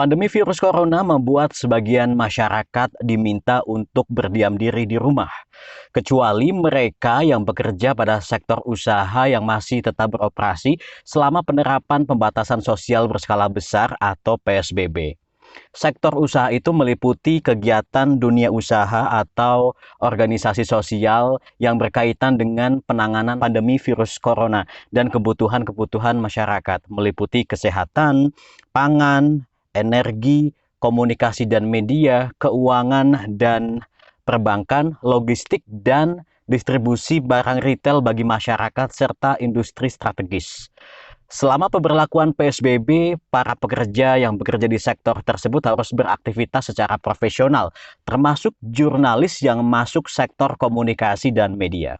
Pandemi virus corona membuat sebagian masyarakat diminta untuk berdiam diri di rumah, kecuali mereka yang bekerja pada sektor usaha yang masih tetap beroperasi selama penerapan pembatasan sosial berskala besar atau PSBB. Sektor usaha itu meliputi kegiatan dunia usaha atau organisasi sosial yang berkaitan dengan penanganan pandemi virus corona dan kebutuhan-kebutuhan masyarakat, meliputi kesehatan, pangan, energi, komunikasi dan media, keuangan dan perbankan, logistik, dan distribusi barang retail bagi masyarakat serta industri strategis. Selama pemberlakuan PSBB, para pekerja yang bekerja di sektor tersebut harus beraktivitas secara profesional, termasuk jurnalis yang masuk sektor komunikasi dan media.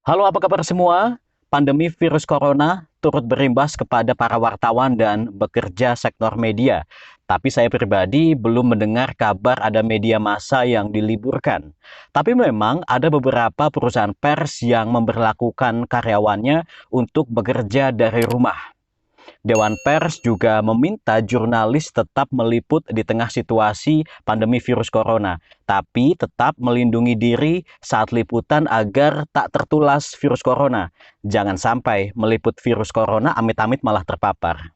Halo, apa kabar semua? Pandemi virus corona turut berimbas kepada para wartawan dan bekerja sektor media. Tapi saya pribadi belum mendengar kabar ada media massa yang diliburkan. Tapi memang ada beberapa perusahaan pers yang memberlakukan karyawannya untuk bekerja dari rumah. Dewan Pers juga meminta jurnalis tetap meliput di tengah situasi pandemi virus corona, tapi tetap melindungi diri saat liputan agar tak tertular virus corona. Jangan sampai meliput virus corona amit-amit malah terpapar.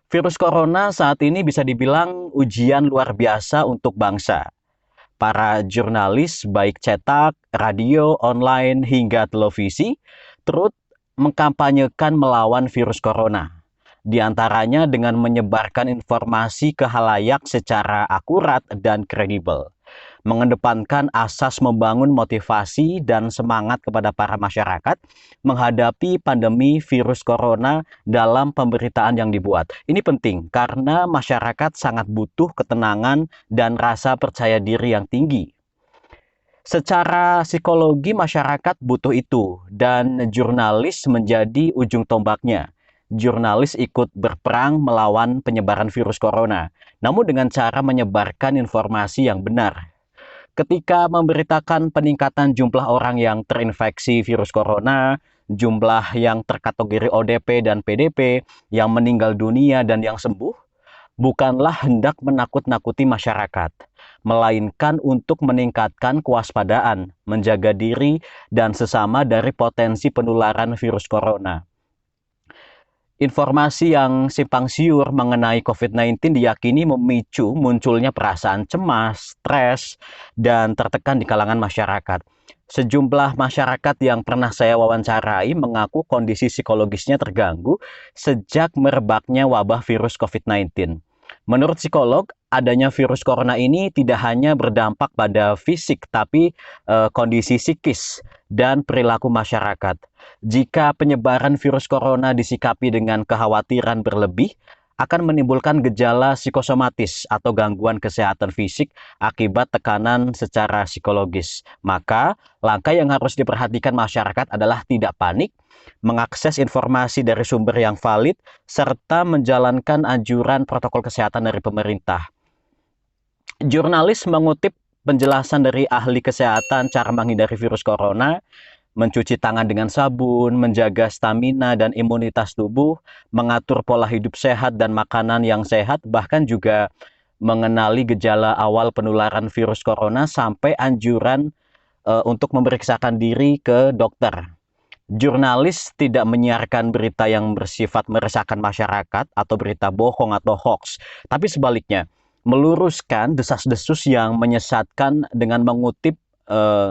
Virus corona saat ini bisa dibilang ujian luar biasa untuk bangsa. Para jurnalis baik cetak, radio, online, hingga televisi turut mengkampanyekan melawan virus corona. Di antaranya dengan menyebarkan informasi ke khalayak secara akurat dan kredibel. Mengedepankan asas membangun motivasi dan semangat kepada para masyarakat menghadapi pandemi virus corona dalam pemberitaan yang dibuat. Ini penting karena masyarakat sangat butuh ketenangan dan rasa percaya diri yang tinggi. Secara psikologi masyarakat butuh itu dan jurnalis menjadi ujung tombaknya. Jurnalis ikut berperang melawan penyebaran virus corona, namun dengan cara menyebarkan informasi yang benar. Ketika memberitakan peningkatan jumlah orang yang terinfeksi virus corona, jumlah yang terkategori ODP dan PDP, yang meninggal dunia dan yang sembuh, bukanlah hendak menakut-nakuti masyarakat, melainkan untuk meningkatkan kewaspadaan, menjaga diri dan sesama dari potensi penularan virus corona. Informasi yang simpang siur mengenai COVID-19 diyakini memicu munculnya perasaan cemas, stres, dan tertekan di kalangan masyarakat. Sejumlah masyarakat yang pernah saya wawancarai mengaku kondisi psikologisnya terganggu sejak merebaknya wabah virus COVID-19. Menurut psikolog, adanya virus corona ini tidak hanya berdampak pada fisik, tapi kondisi psikis dan perilaku masyarakat. Jika penyebaran virus corona disikapi dengan kekhawatiran berlebih, akan menimbulkan gejala psikosomatis atau gangguan kesehatan fisik akibat tekanan secara psikologis. Maka, langkah yang harus diperhatikan masyarakat adalah tidak panik, mengakses informasi dari sumber yang valid, serta menjalankan anjuran protokol kesehatan dari pemerintah. Jurnalis mengutip penjelasan dari ahli kesehatan cara menghindari virus corona, mencuci tangan dengan sabun, menjaga stamina dan imunitas tubuh, mengatur pola hidup sehat dan makanan yang sehat, bahkan juga mengenali gejala awal penularan virus corona sampai anjuran untuk memeriksakan diri ke dokter. Jurnalis tidak menyiarkan berita yang bersifat meresahkan masyarakat atau berita bohong atau hoax, tapi sebaliknya, meluruskan desas-desus yang menyesatkan dengan mengutip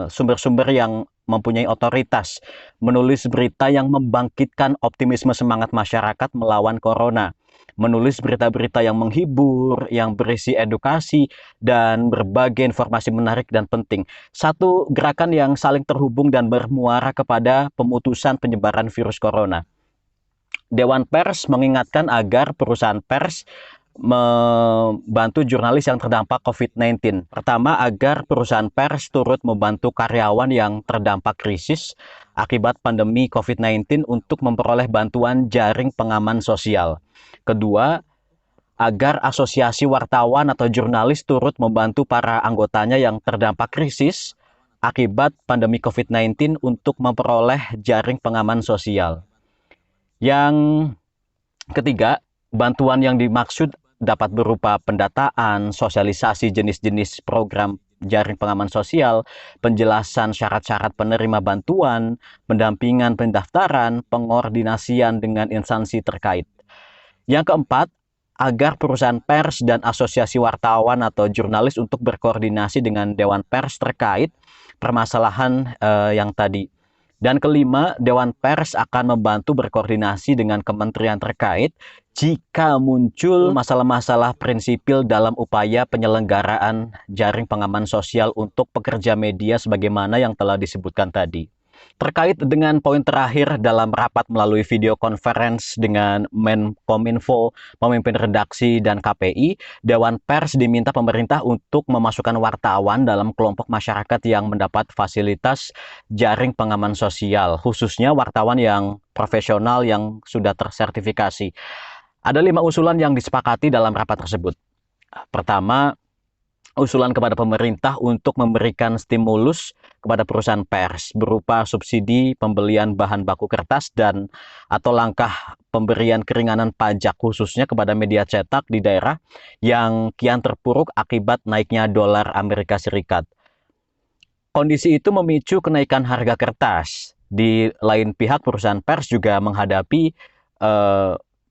sumber-sumber yang mempunyai otoritas, menulis berita yang membangkitkan optimisme semangat masyarakat melawan corona, menulis berita-berita yang menghibur, yang berisi edukasi, dan berbagai informasi menarik dan penting. Satu gerakan yang saling terhubung dan bermuara kepada pemutusan penyebaran virus corona. Dewan Pers mengingatkan agar perusahaan pers membantu jurnalis yang terdampak COVID-19. Pertama, agar perusahaan pers turut membantu karyawan yang terdampak krisis akibat pandemi COVID-19 untuk memperoleh bantuan jaring pengaman sosial. Kedua, agar asosiasi wartawan atau jurnalis turut membantu para anggotanya yang terdampak krisis akibat pandemi COVID-19 untuk memperoleh jaring pengaman sosial. Yang ketiga, Bantuan yang dimaksud dapat berupa pendataan, sosialisasi jenis-jenis program jaring pengaman sosial, penjelasan syarat-syarat penerima bantuan, pendampingan pendaftaran, pengordinasian dengan instansi terkait. Yang keempat, agar perusahaan pers dan asosiasi wartawan atau jurnalis untuk berkoordinasi dengan Dewan Pers terkait permasalahan yang tadi. Dan kelima, Dewan Pers akan membantu berkoordinasi dengan kementerian terkait jika muncul masalah-masalah prinsipil dalam upaya penyelenggaraan jaring pengaman sosial untuk pekerja media sebagaimana yang telah disebutkan tadi. Terkait dengan poin terakhir dalam rapat melalui video conference dengan Menkominfo, pemimpin redaksi, dan KPI, Dewan Pers diminta pemerintah untuk memasukkan wartawan dalam kelompok masyarakat yang mendapat fasilitas jaring pengaman sosial, khususnya wartawan yang profesional yang sudah tersertifikasi. Ada 5 usulan yang disepakati dalam rapat tersebut. Pertama, usulan kepada pemerintah untuk memberikan stimulus kepada perusahaan pers berupa subsidi pembelian bahan baku kertas dan atau langkah pemberian keringanan pajak khususnya kepada media cetak di daerah yang kian terpuruk akibat naiknya dolar Amerika Serikat. Kondisi itu memicu kenaikan harga kertas. Di lain pihak, perusahaan pers juga menghadapi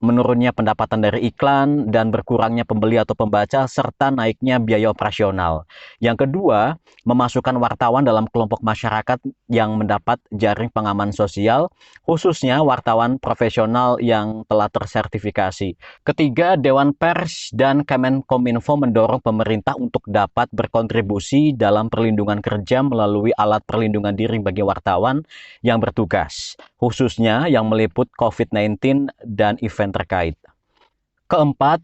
menurunnya pendapatan dari iklan dan berkurangnya pembeli atau pembaca serta naiknya biaya operasional. Yang kedua, memasukkan wartawan dalam kelompok masyarakat yang mendapat jaring pengaman sosial, khususnya wartawan profesional yang telah tersertifikasi. Ketiga, Dewan Pers dan Kemenkominfo mendorong pemerintah untuk dapat berkontribusi dalam perlindungan kerja melalui alat perlindungan diri bagi wartawan yang bertugas, khususnya yang meliput COVID-19 dan event terkait. Keempat,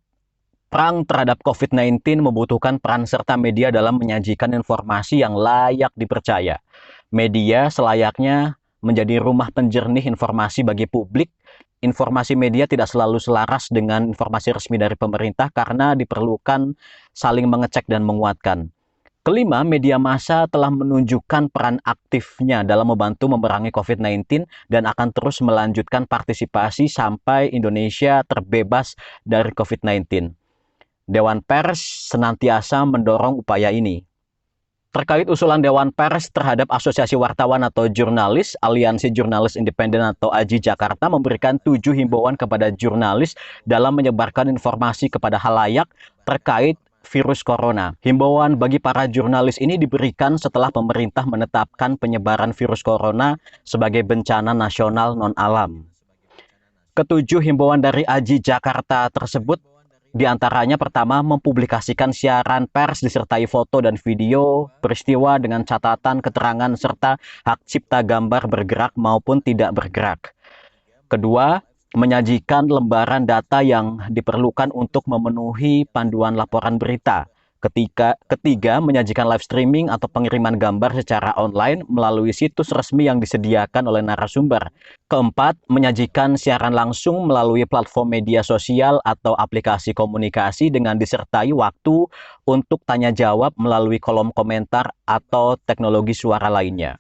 perang terhadap COVID-19 membutuhkan peran serta media dalam menyajikan informasi yang layak dipercaya. Media selayaknya menjadi rumah penjernih informasi bagi publik. Informasi media tidak selalu selaras dengan informasi resmi dari pemerintah karena diperlukan saling mengecek dan menguatkan. Kelima, media massa telah menunjukkan peran aktifnya dalam membantu memerangi COVID-19 dan akan terus melanjutkan partisipasi sampai Indonesia terbebas dari COVID-19. Dewan Pers senantiasa mendorong upaya ini. Terkait usulan Dewan Pers terhadap Asosiasi Wartawan atau Jurnalis, Aliansi Jurnalis Independen atau AJI Jakarta memberikan 7 himbauan kepada jurnalis dalam menyebarkan informasi kepada halayak terkait virus corona. Himbauan bagi para jurnalis ini diberikan setelah pemerintah menetapkan penyebaran virus corona sebagai bencana nasional non-alam. Ketujuh himbauan dari AJI Jakarta tersebut diantaranya pertama, mempublikasikan siaran pers disertai foto dan video peristiwa dengan catatan, keterangan, serta hak cipta gambar bergerak maupun tidak bergerak. Kedua, menyajikan lembaran data yang diperlukan untuk memenuhi panduan laporan berita. Ketiga, menyajikan live streaming atau pengiriman gambar secara online melalui situs resmi yang disediakan oleh narasumber. Keempat, menyajikan siaran langsung melalui platform media sosial atau aplikasi komunikasi dengan disertai waktu untuk tanya jawab melalui kolom komentar atau teknologi suara lainnya.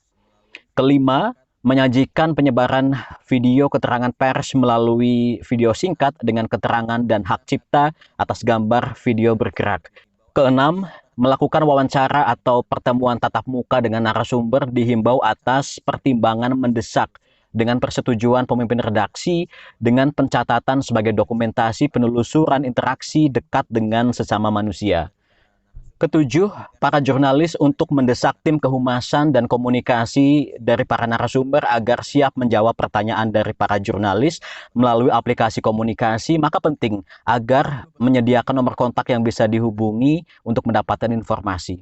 Kelima, menyajikan penyebaran video keterangan pers melalui video singkat dengan keterangan dan hak cipta atas gambar video bergerak. Keenam, melakukan wawancara atau pertemuan tatap muka dengan narasumber dihimbau atas pertimbangan mendesak dengan persetujuan pemimpin redaksi dengan pencatatan sebagai dokumentasi penelusuran interaksi dekat dengan sesama manusia. Ketujuh, para jurnalis untuk mendesak tim kehumasan dan komunikasi dari para narasumber agar siap menjawab pertanyaan dari para jurnalis melalui aplikasi komunikasi. Maka penting agar menyediakan nomor kontak yang bisa dihubungi untuk mendapatkan informasi.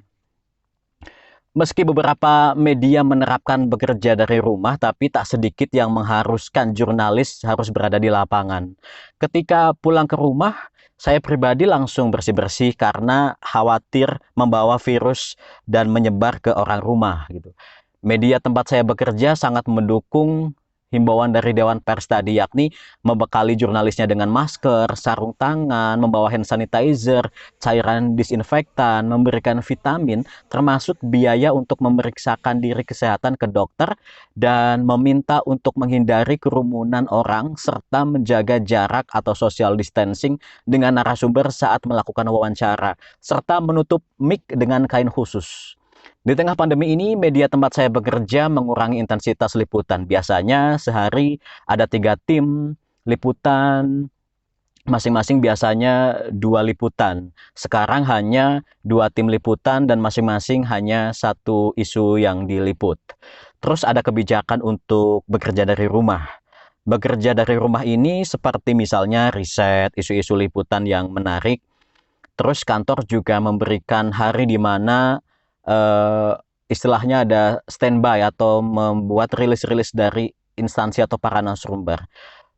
Meski beberapa media menerapkan bekerja dari rumah, tapi tak sedikit yang mengharuskan jurnalis harus berada di lapangan. Ketika pulang ke rumah, saya pribadi langsung bersih-bersih karena khawatir membawa virus dan menyebar ke orang rumah gitu. Media tempat saya bekerja sangat mendukung himbauan dari Dewan Pers tadi, yakni membekali jurnalisnya dengan masker, sarung tangan, membawa hand sanitizer, cairan disinfektan, memberikan vitamin, termasuk biaya untuk memeriksakan diri kesehatan ke dokter, dan meminta untuk menghindari kerumunan orang, serta menjaga jarak atau social distancing dengan narasumber saat melakukan wawancara, serta menutup mic dengan kain khusus. Di tengah pandemi ini, media tempat saya bekerja mengurangi intensitas liputan. Biasanya sehari ada 3 tim liputan, masing-masing biasanya 2 liputan. Sekarang hanya 2 tim liputan dan masing-masing hanya 1 isu yang diliput. Terus ada kebijakan untuk bekerja dari rumah. Bekerja dari rumah ini seperti misalnya riset, isu-isu liputan yang menarik. Terus kantor juga memberikan hari di mana istilahnya ada standby atau membuat rilis-rilis dari instansi atau para narasumber.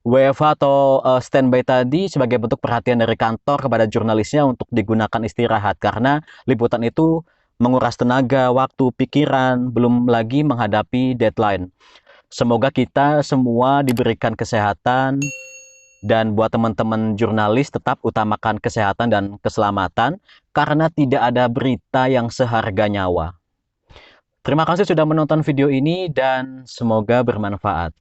WFH atau standby tadi sebagai bentuk perhatian dari kantor kepada jurnalisnya untuk digunakan istirahat, karena liputan itu menguras tenaga, waktu, pikiran, belum lagi menghadapi deadline. Semoga kita semua diberikan kesehatan, dan buat teman-teman jurnalis tetap utamakan kesehatan dan keselamatan, karena tidak ada berita yang seharga nyawa. Terima kasih sudah menonton video ini dan semoga bermanfaat.